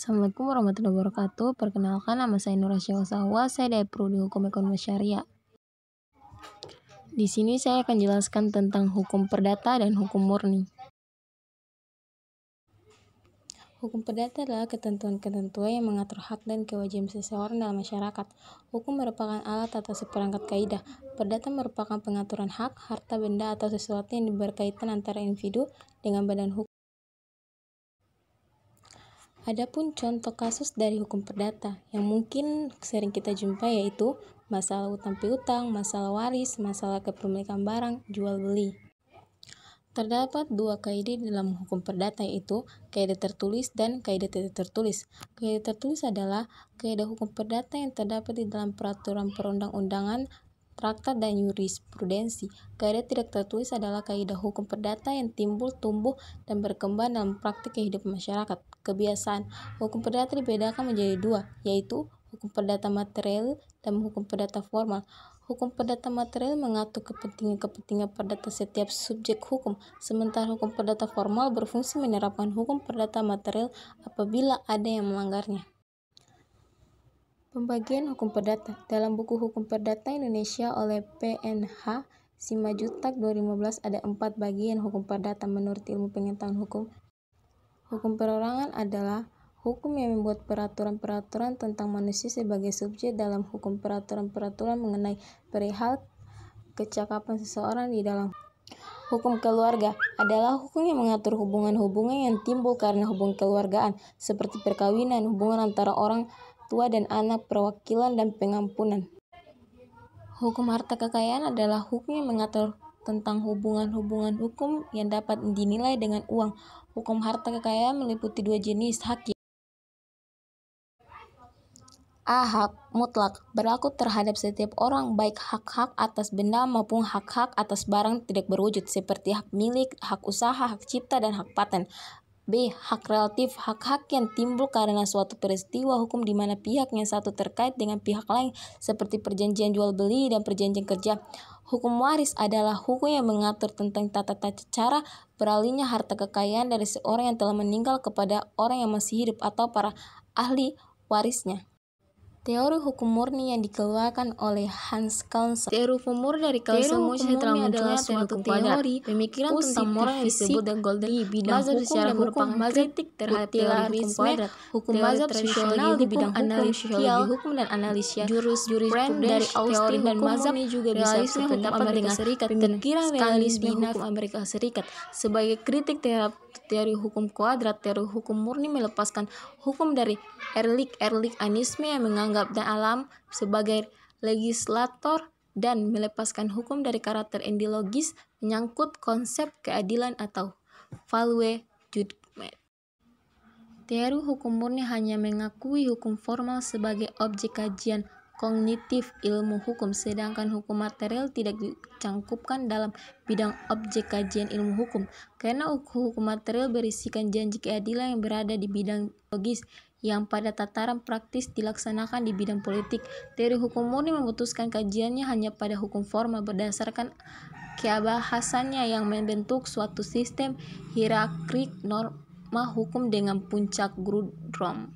Assalamualaikum warahmatullahi wabarakatuh. Perkenalkan, nama saya Nur Asyah Wasawa. Saya dari Prodi Hukum Ekonomi Syariah. Di sini saya akan jelaskan tentang hukum perdata dan hukum murni. Hukum perdata adalah ketentuan-ketentuan yang mengatur hak dan kewajiban seseorang dalam masyarakat. Hukum merupakan alat atau seperangkat kaidah. Perdata merupakan pengaturan hak, harta benda, atau sesuatu yang berkaitan antara individu dengan badan hukum. Adapun contoh kasus dari hukum perdata yang mungkin sering kita jumpai yaitu masalah utang piutang, masalah waris, masalah kepemilikan barang, jual beli. Terdapat dua kaidah dalam hukum perdata yaitu kaidah tertulis dan kaidah tidak tertulis. Kaidah tertulis adalah kaidah hukum perdata yang terdapat di dalam peraturan perundang-undangan, traktat, dan jurisprudensi. Kaidah tidak tertulis adalah kaidah hukum perdata yang timbul, tumbuh, dan berkembang dalam praktik kehidupan masyarakat. Kebiasaan hukum perdata dibedakan menjadi dua, yaitu hukum perdata material dan hukum perdata formal. Hukum perdata material mengatur kepentingan perdata setiap subjek hukum, sementara hukum perdata formal berfungsi menerapkan hukum perdata material apabila ada yang melanggarnya. Pembagian hukum perdata dalam buku Hukum Perdata Indonesia oleh PNH Simajutak 2015 ada 4 bagian hukum perdata menurut ilmu pengetahuan hukum. Hukum perorangan adalah hukum yang membuat peraturan-peraturan tentang manusia sebagai subjek dalam hukum peraturan-peraturan mengenai perihal kecakapan seseorang di dalam. Hukum keluarga adalah hukum yang mengatur hubungan-hubungan yang timbul karena hubungan keluargaan, seperti perkawinan, hubungan antara orang tua dan anak, perwakilan, dan pengampunan. Hukum harta kekayaan adalah hukum yang mengatur tentang hubungan-hubungan hukum yang dapat dinilai dengan uang. Hukum harta kekayaan meliputi dua jenis hak. A. Hak mutlak berlaku terhadap setiap orang, baik hak-hak atas benda maupun hak-hak atas barang tidak berwujud, seperti hak milik, hak usaha, hak cipta, dan hak paten. B. Hak relatif hak-hak yang timbul karena suatu peristiwa hukum di mana pihak yang satu terkait dengan pihak lain, seperti perjanjian jual beli dan perjanjian kerja. Hukum waris adalah hukum yang mengatur tentang tata cara beralihnya harta kekayaan dari seorang yang telah meninggal kepada orang yang masih hidup atau para ahli warisnya. Teori hukum murni yang dikeluarkan oleh Hans Kelsen. Teori hukum murni dari Kelsen telah munculnya suatu teori pemikiran tentang moral yang disebut The Golden di bidang hukum secara merupakan kritik terhadap teori hukum kuadrat, hukum mazhab tradisional di bidang analisis hukum dan analisis jurisprudensi dari teori dan mazhab juga bisa berpendapat dengan pemikiran realisme hukum Amerika Serikat. Sebagai kritik terhadap teori hukum kuadrat, teori hukum murni melepaskan hukum dari Ehrlich-anisme yang menganggap alam sebagai legislator dan melepaskan hukum dari karakter ideologis menyangkut konsep keadilan atau value judgment. Teori hukum murni hanya mengakui hukum formal sebagai objek kajian kognitif ilmu hukum, sedangkan hukum material tidak dicangkupkan dalam bidang objek kajian ilmu hukum, karena hukum material berisikan janji keadilan yang berada di bidang logis yang pada tataran praktis dilaksanakan di bidang politik. Teori hukum murni memutuskan kajiannya hanya pada hukum formal berdasarkan kebahasannya yang membentuk suatu sistem hierarkik norma hukum dengan puncak Grudrom.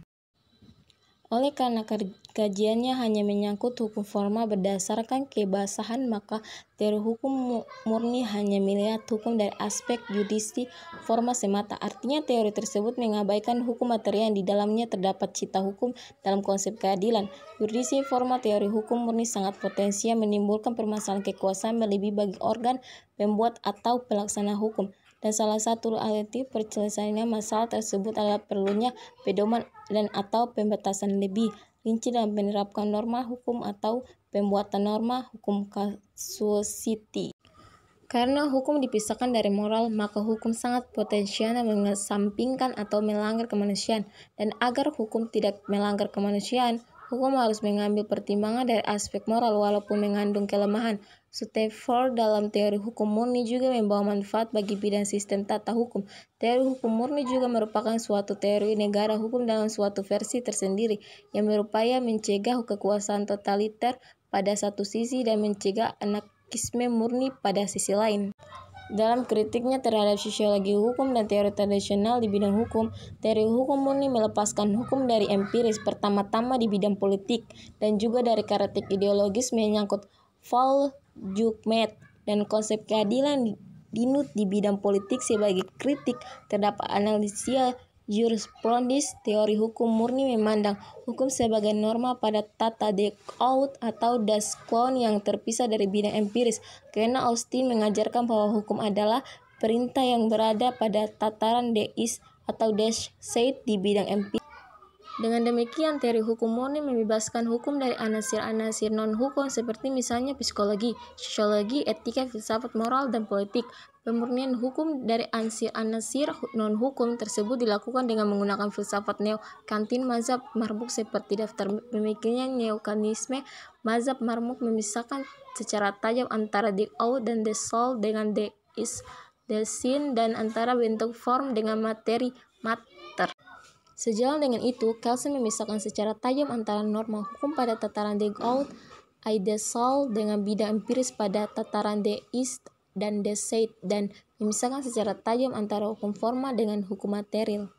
Oleh karena kajiannya hanya menyangkut hukum formal berdasarkan kebasahan, maka teori hukum murni hanya melihat hukum dari aspek yudisi formal semata. Artinya teori tersebut mengabaikan hukum material yang di dalamnya terdapat cita hukum dalam konsep keadilan. Yudisi formal teori hukum murni sangat potensial menimbulkan permasalahan kekuasaan berlebih bagi organ pembuat atau pelaksana hukum. Dan salah satu alternatif penyelesaian masalah tersebut adalah perlunya pedoman dan atau pembatasan lebih rinci dalam menerapkan norma hukum atau pembuatan norma hukum casuality. Karena hukum dipisahkan dari moral, maka hukum sangat potensial mengesampingkan atau melanggar kemanusiaan. Dan agar hukum tidak melanggar kemanusiaan, hukum harus mengambil pertimbangan dari aspek moral walaupun mengandung kelemahan. Rutherford dalam teori hukum murni juga membawa manfaat bagi bidang sistem tata hukum. Teori hukum murni juga merupakan suatu teori negara hukum dalam suatu versi tersendiri yang berupaya mencegah kekuasaan totaliter pada satu sisi dan mencegah anarkisme murni pada sisi lain. Dalam kritiknya terhadap sosiologi hukum dan teori tradisional di bidang hukum, teori hukum murni melepaskan hukum dari empiris pertama-tama di bidang politik dan juga dari karakter ideologis menyangkut Volksjugendrecht dan konsep keadilan dinut di bidang politik sebagai kritik terdapat analisis jurisprudis. Teori hukum murni memandang hukum sebagai norma pada tata Deout atau das Quo yang terpisah dari bidang empiris, karena Austin mengajarkan bahwa hukum adalah perintah yang berada pada tataran Deis atau des Zeit di bidang empiris. Dengan demikian, teori hukum murni membebaskan hukum dari anasir-anasir non-hukum seperti misalnya psikologi, sosiologi, etika, filsafat moral, dan politik. Pemurnian hukum dari anasir non-hukum tersebut dilakukan dengan menggunakan filsafat neo-Kantian mazhab Marbuk seperti daftar pemikirannya neo-Kantianisme. Mazhab Marbuk memisahkan secara tajam antara Deout dan the soul dengan Deis, the sin, dan antara bentuk form dengan materi matter. Sejalan dengan itu, Kelsen memisahkan secara tajam antara norma hukum pada tataran Deout, the soul, dengan bidang empiris pada tataran Deis dan the Zeit, dan memisahkan secara tajam antara hukum formal dengan hukum material.